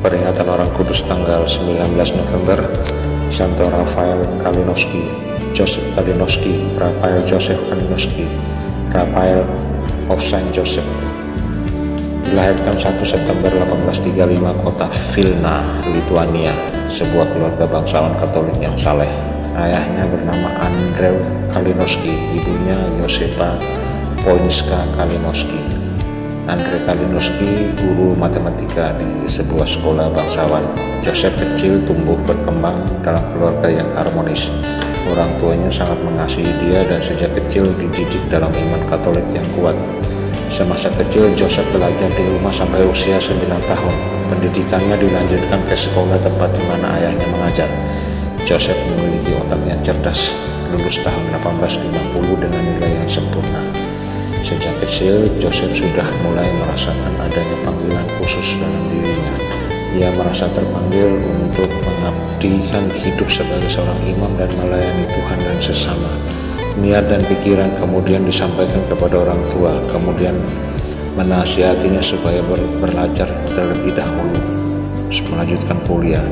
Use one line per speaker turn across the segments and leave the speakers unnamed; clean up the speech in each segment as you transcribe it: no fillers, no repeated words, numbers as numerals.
Peringatan Orang Kudus tanggal 19 November, Santo Rafael Kalinowski, Joseph Kalinowski, Rafael Joseph Kalinowski, Rafael of Saint Joseph. Dilahirkan 1 September 1835 kota Vilna, Lituania, sebuah keluarga bangsawan Katolik yang saleh. Ayahnya bernama Andrew Kalinowski, ibunya Josefa Poinska Kalinowski. Andre Kalinowski guru matematika di sebuah sekolah bangsawan. Joseph kecil tumbuh berkembang dalam keluarga yang harmonis. Orang tuanya sangat mengasihi dia dan sejak kecil dididik dalam iman Katolik yang kuat. Semasa kecil Joseph belajar di rumah sampai usia 9 tahun. Pendidikannya dilanjutkan ke sekolah tempat di mana ayahnya mengajar. Joseph memiliki otak yang cerdas, lulus tahun 1850 dengan nilai yang sempurna. Sejak kecil, Joseph sudah mulai merasakan adanya panggilan khusus dalam dirinya. Ia merasa terpanggil untuk mengabdikan hidup sebagai seorang imam dan melayani Tuhan dan sesama. Niat dan pikiran kemudian disampaikan kepada orang tua, kemudian menasihatinya supaya belajar terlebih dahulu, melanjutkan kuliah.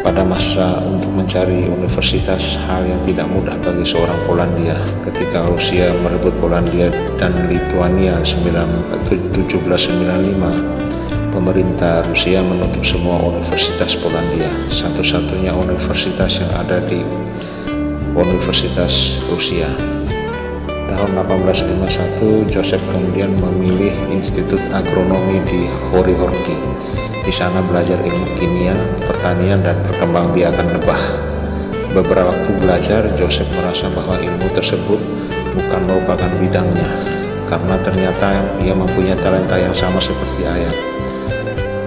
Pada masa untuk mencari universitas, hal yang tidak mudah bagi seorang Polandia ketika Rusia merebut Polandia dan Lituania 1795. Pemerintah Rusia menutup semua universitas Polandia. Satu-satunya universitas yang ada di Universitas Rusia. Tahun 1851, Joseph kemudian memilih Institut Agronomi di Horihorki. Di sana belajar ilmu kimia, pertanian, dan perkembangbiakan lebah. Beberapa waktu belajar, Joseph merasa bahwa ilmu tersebut bukan merupakan bidangnya, karena ternyata ia mempunyai talenta yang sama seperti ayah.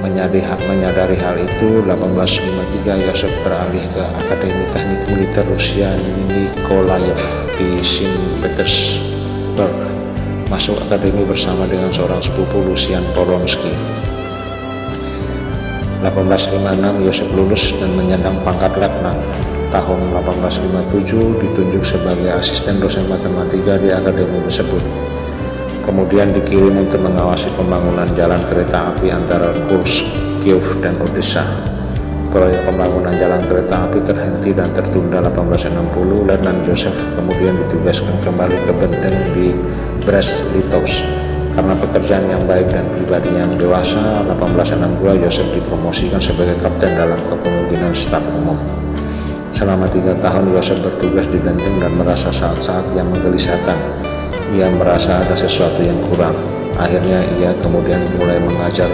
Menyadari hal itu, 1853 Joseph beralih ke Akademi Teknik Militer Rusia Nikolaev di Saint Petersburg, masuk akademi bersama dengan seorang sepupu Lucian Polonsky. 1856 Joseph lulus dan menyandang pangkat letnan. Tahun 1857 ditunjuk sebagai asisten dosen matematika di akademi tersebut. Kemudian dikirim untuk mengawasi pembangunan jalan kereta api antara Kursk, Kiev, dan Odessa. Proyek pembangunan jalan kereta api terhenti dan tertunda 1860. Letnan Joseph kemudian ditugaskan kembali ke benteng di Brest-Litovsk. Karena pekerjaan yang baik dan pribadi yang dewasa, 1862 Joseph dipromosikan sebagai kapten dalam kepemimpinan staf umum. Selama 3 tahun Joseph bertugas di benteng dan merasa saat-saat yang menggelisahkan. Ia merasa ada sesuatu yang kurang. Akhirnya ia kemudian mulai mengajar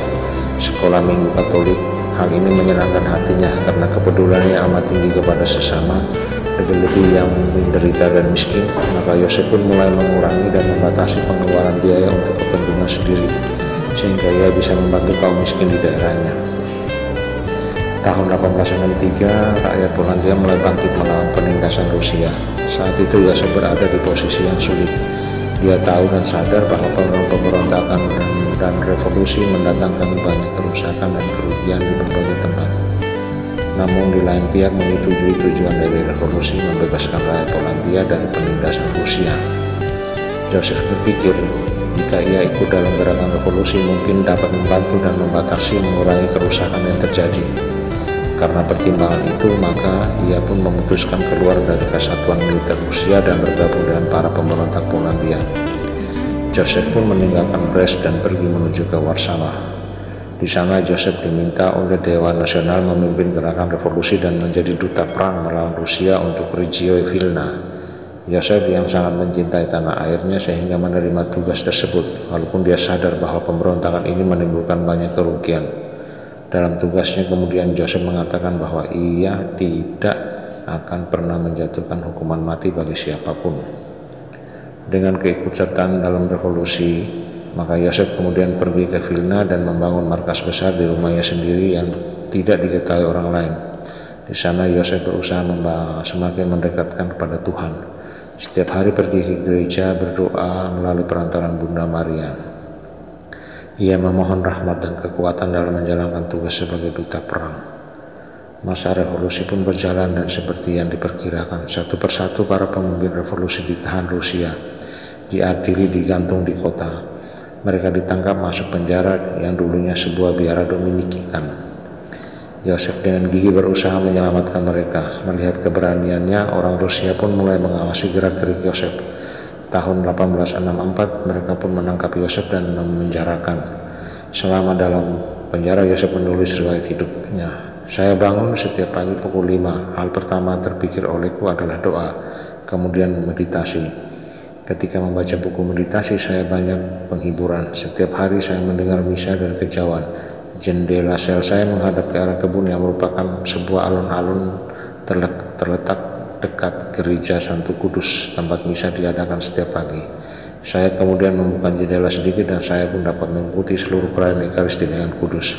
sekolah minggu Katolik. Hal ini menyenangkan hatinya karena kepeduliannya amat tinggi kepada sesama, lebih-lebih yang menderita dan miskin. Maka Joseph pun mulai mengurangi dan membatasi pengeluaran biaya untuk kepentingan sendiri, sehingga ia bisa membantu kaum miskin di daerahnya. Tahun 1863, rakyat Polandia mulai bangkit melawan penindasan Rusia. Saat itu Joseph berada di posisi yang sulit. Dia tahu dan sadar bahwa pemberontakan dan revolusi mendatangkan banyak kerusakan dan kerugian di berbagai tempat. Namun di lain pihak menyetujui tujuan dari revolusi membebaskan rakyat Polandia dari penindasan Rusia. Joseph berpikir, jika ia ikut dalam gerakan revolusi mungkin dapat membantu dan membatasi mengurangi kerusakan yang terjadi. Karena pertimbangan itu, maka ia pun memutuskan keluar dari kesatuan militer Rusia dan bergabung dengan para pemberontak Polandia. Joseph pun meninggalkan Brest dan pergi menuju ke Warsawa. Di sana Joseph diminta oleh Dewan Nasional memimpin gerakan revolusi dan menjadi duta perang melawan Rusia untuk Reggio Vilna. Joseph yang sangat mencintai tanah airnya sehingga menerima tugas tersebut, walaupun dia sadar bahwa pemberontakan ini menimbulkan banyak kerugian. Dalam tugasnya kemudian Joseph mengatakan bahwa ia tidak akan pernah menjatuhkan hukuman mati bagi siapapun. Dengan keikutsertaan dalam revolusi, maka Joseph kemudian pergi ke Vilna dan membangun markas besar di rumahnya sendiri yang tidak diketahui orang lain. Di sana Joseph berusaha semakin mendekatkan kepada Tuhan. Setiap hari pergi ke gereja berdoa melalui perantaran Bunda Maria. Ia memohon rahmat dan kekuatan dalam menjalankan tugas sebagai duta perang. Masa revolusi pun berjalan dan seperti yang diperkirakan, satu persatu para pemimpin revolusi ditahan Rusia, diadili, digantung di kota. Mereka ditangkap masuk penjara yang dulunya sebuah biara Dominikan. Yosef dengan gigih berusaha menyelamatkan mereka. Melihat keberaniannya, orang Rusia pun mulai mengawasi gerak-gerik Yosef. Tahun 1864 mereka pun menangkap Yosef dan memenjarakan. Selama dalam penjara, Yosef menulis riwayat hidupnya. Saya bangun setiap pagi pukul 5. Hal pertama terpikir olehku adalah doa, kemudian meditasi. Ketika membaca buku meditasi, saya banyak penghiburan. Setiap hari saya mendengar misa dan kejauhan. Jendela sel saya menghadap ke arah kebun yang merupakan sebuah alun-alun terletak dekat gereja Santo Kudus, tempat misa diadakan setiap pagi. Saya kemudian membuka jendela sedikit dan saya pun dapat mengikuti seluruh perayaan Ekaristi dengan kudus.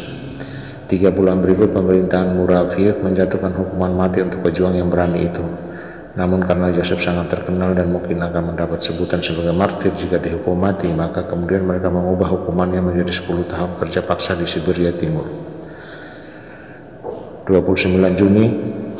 3 bulan berikut pemerintahan Muraviev menjatuhkan hukuman mati untuk pejuang yang berani itu. Namun karena Yosef sangat terkenal dan mungkin akan mendapat sebutan sebagai martir jika dihukum mati, maka kemudian mereka mengubah hukumannya menjadi 10 tahun kerja paksa di Siberia Timur. 29 Juni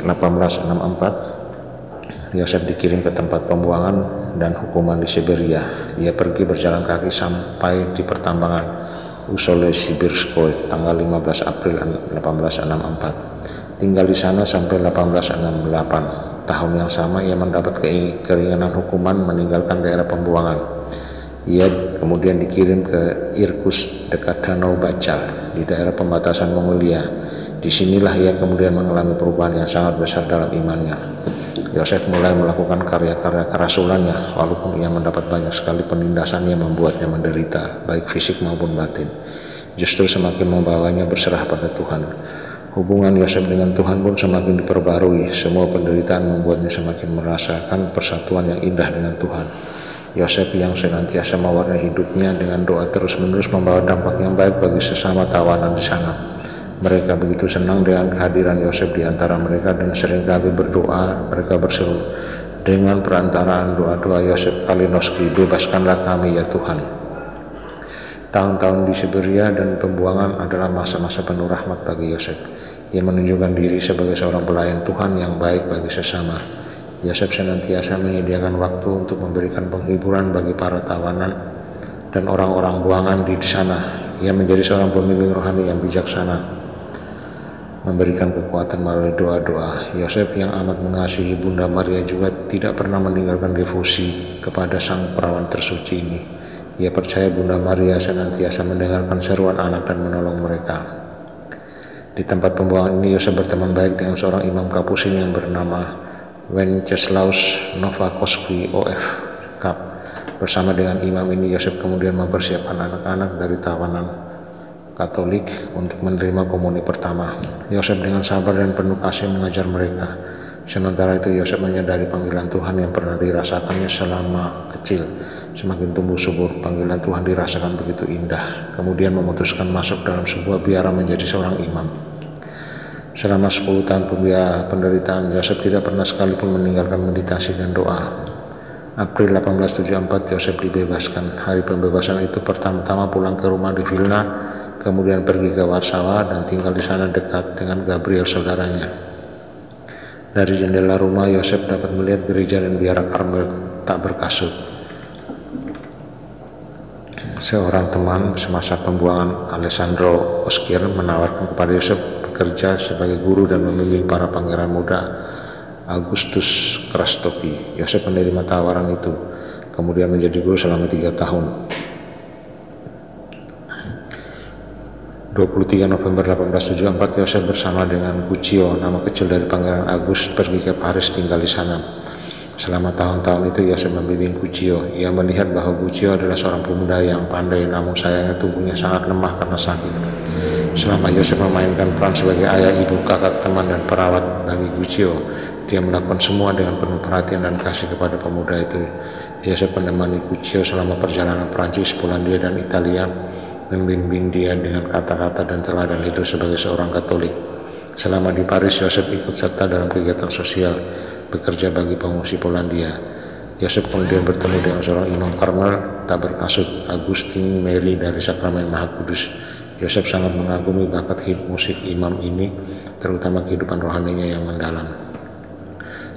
1864, Yosef dikirim ke tempat pembuangan dan hukuman di Siberia. Ia pergi berjalan kaki sampai di pertambangan Usole-Sibirskoye tanggal 15 April 1864. Tinggal di sana sampai 1868. Tahun yang sama ia mendapat keringanan hukuman meninggalkan daerah pembuangan. Ia kemudian dikirim ke Irkutsk dekat Danau Bacal di daerah pembatasan Mongolia. Disinilah ia kemudian mengalami perubahan yang sangat besar dalam imannya. Yosef mulai melakukan karya-karya kerasulannya, walaupun ia mendapat banyak sekali penindasan yang membuatnya menderita, baik fisik maupun batin. Justru semakin membawanya berserah pada Tuhan. Hubungan Yosef dengan Tuhan pun semakin diperbarui. Semua penderitaan membuatnya semakin merasakan persatuan yang indah dengan Tuhan. Yosef yang senantiasa mewarnai hidupnya dengan doa terus-menerus membawa dampak yang baik bagi sesama tawanan di sana. Mereka begitu senang dengan kehadiran Yosef di antara mereka dan seringkali berdoa. Mereka berseru, dengan perantaraan doa-doa Yosef Kalinowski, bebaskanlah kami ya Tuhan. Tahun-tahun di Siberia dan pembuangan adalah masa-masa penuh rahmat bagi Yosef. Ia menunjukkan diri sebagai seorang pelayan Tuhan yang baik bagi sesama. Yosef senantiasa menyediakan waktu untuk memberikan penghiburan bagi para tawanan dan orang-orang buangan di sana. Ia menjadi seorang pemimpin rohani yang bijaksana, memberikan kekuatan melalui doa-doa. Yosef yang amat mengasihi Bunda Maria juga tidak pernah meninggalkan devosi kepada sang perawan tersuci ini. Ia percaya Bunda Maria senantiasa mendengarkan seruan anak dan menolong mereka. Di tempat pembuangan ini Yosef berteman baik dengan seorang imam Kapusin yang bernama Wenceslaus Nowakoski OF Kap. Bersama dengan imam ini Yosef kemudian mempersiapkan anak-anak dari tawanan Katolik untuk menerima komuni pertama. Yosef dengan sabar dan penuh kasih mengajar mereka. Sementara itu Yosef menyadari panggilan Tuhan yang pernah dirasakannya selama kecil. Semakin tumbuh subur, panggilan Tuhan dirasakan begitu indah. Kemudian memutuskan masuk dalam sebuah biara menjadi seorang imam. Selama 10 tahun penderitaan, Yosef tidak pernah sekalipun meninggalkan meditasi dan doa. April 1874 Yosef dibebaskan. Hari pembebasan itu pertama-tama pulang ke rumah di Vilna, kemudian pergi ke Warsawa dan tinggal di sana dekat dengan Gabriel saudaranya. Dari jendela rumah Yosef dapat melihat gereja dan biara Karmel tak berkasut. Seorang teman semasa pembuangan, Alessandro Oskir, menawarkan kepada Yosef bekerja sebagai guru dan membimbing para pangeran muda Augustus Krastoki. Yosef menerima tawaran itu, kemudian menjadi guru selama 3 tahun. 23 November 1874 Yosef bersama dengan Guccio, nama kecil dari pangeran August, pergi ke Paris tinggal di sana. Selama tahun-tahun itu Yosef membimbing Guccio. Ia melihat bahwa Guccio adalah seorang pemuda yang pandai, namun sayangnya tubuhnya sangat lemah karena sakit. Selama Yosef memainkan peran sebagai ayah, ibu, kakak, teman, dan perawat bagi Guccio, dia melakukan semua dengan penuh perhatian dan kasih kepada pemuda itu. Yosef menemani Guccio selama perjalanan Prancis, Polandia, dan Italia, membimbing dia dengan kata-kata dan teladan hidup sebagai seorang Katolik. Selama di Paris, Yosef ikut serta dalam kegiatan sosial, bekerja bagi pengungsi Polandia. Yosef kemudian bertemu dengan seorang imam Karmel tak berkasut, Agustin Mary dari Sakramen Maha Kudus. Yosef sangat mengagumi bakat musik imam ini, terutama kehidupan rohaninya yang mendalam.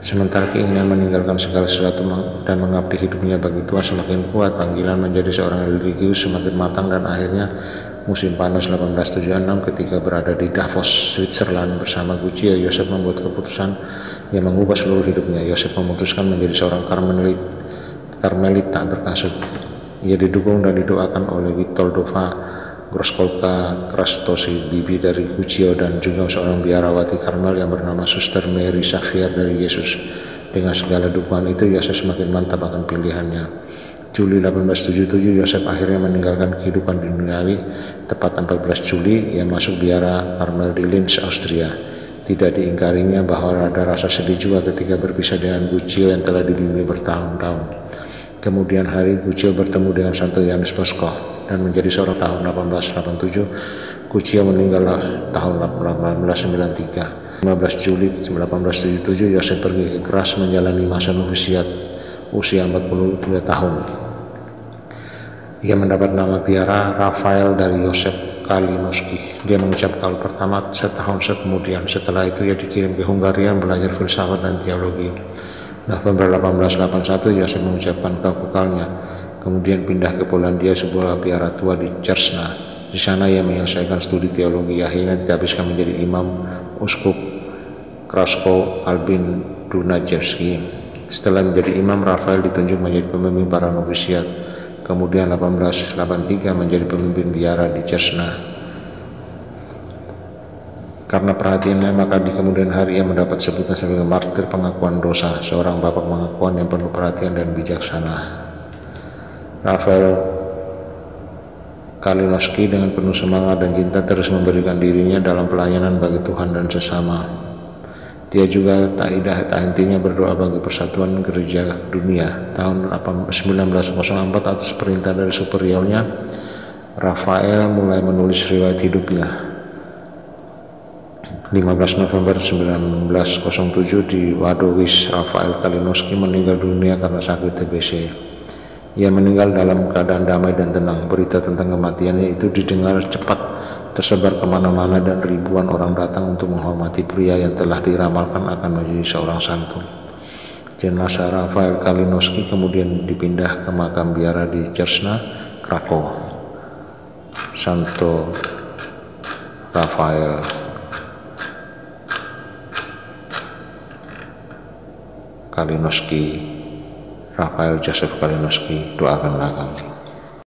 Sementara keinginan meninggalkan segala sesuatu dan mengabdi hidupnya bagi Tuhan semakin kuat, panggilan menjadi seorang religius semakin matang, dan akhirnya musim panas 1876 ketika berada di Davos, Switzerland bersama Guccio, Joseph membuat keputusan yang mengubah seluruh hidupnya. Joseph memutuskan menjadi seorang Karmelita berkasut. Ia didukung dan didoakan oleh Witoldova Groskolka Krastosi, bibi dari Guccio, dan juga seorang biarawati Karmel yang bernama Suster Mary Xavier dari Yesus. Dengan segala dukungan itu, Yosef semakin mantap akan pilihannya. Juli 1877, Yosef akhirnya meninggalkan kehidupan duniawi. Tepat 14 Juli, ia masuk biara Karmel di Linz, Austria. Tidak diingkarinya bahwa ada rasa sedih juga ketika berpisah dengan Guccio yang telah dibimbing bertahun-tahun. Kemudian hari, Guccio bertemu dengan Santo Yohanes Bosco dan menjadi seorang tahun 1887. Guccio meninggal tahun 1893. 15 Juli 1877, Yosef pergi ke Graz menjalani masa novisiat usia 42 tahun. Ia mendapat nama biara Rafael dari Yosef Kalinowski. Dia mengucap kaul pertama setahun kemudian. Setelah itu ia dikirim ke Hungaria belajar filsafat dan teologi. November 1881, Yosef mengucapkan kekalnya. Kemudian pindah ke Polandia, sebuah biara tua di Czerna. Di sana ia menyelesaikan studi teologi. Akhirnya ditabiskan menjadi imam uskup Krakow Albin Dunajewski. Setelah menjadi imam, Rafael ditunjuk menjadi pemimpin para novisiat. Kemudian 1883 menjadi pemimpin biara di Czerna. Karena perhatiannya, maka di kemudian hari ia mendapat sebutan sebagai martir pengakuan dosa, seorang bapak pengakuan yang penuh perhatian dan bijaksana. Rafael Kalinowski dengan penuh semangat dan cinta terus memberikan dirinya dalam pelayanan bagi Tuhan dan sesama. Dia juga tak hentinya berdoa bagi persatuan gereja dunia. Tahun 1904 atas perintah dari superiornya, Rafael mulai menulis riwayat hidupnya. 15 November 1907 di Wadowice, Rafael Kalinowski meninggal dunia karena sakit TBC. Ia meninggal dalam keadaan damai dan tenang. Berita tentang kematiannya itu didengar cepat, tersebar kemana-mana, dan ribuan orang datang untuk menghormati pria yang telah diramalkan akan menjadi seorang santun. Jenazah Rafael Kalinowski kemudian dipindah ke makam biara di Czerna, Krakow. Santo Rafael Kalinowski, Rafael Joseph Kalinowski, doakanlah kami.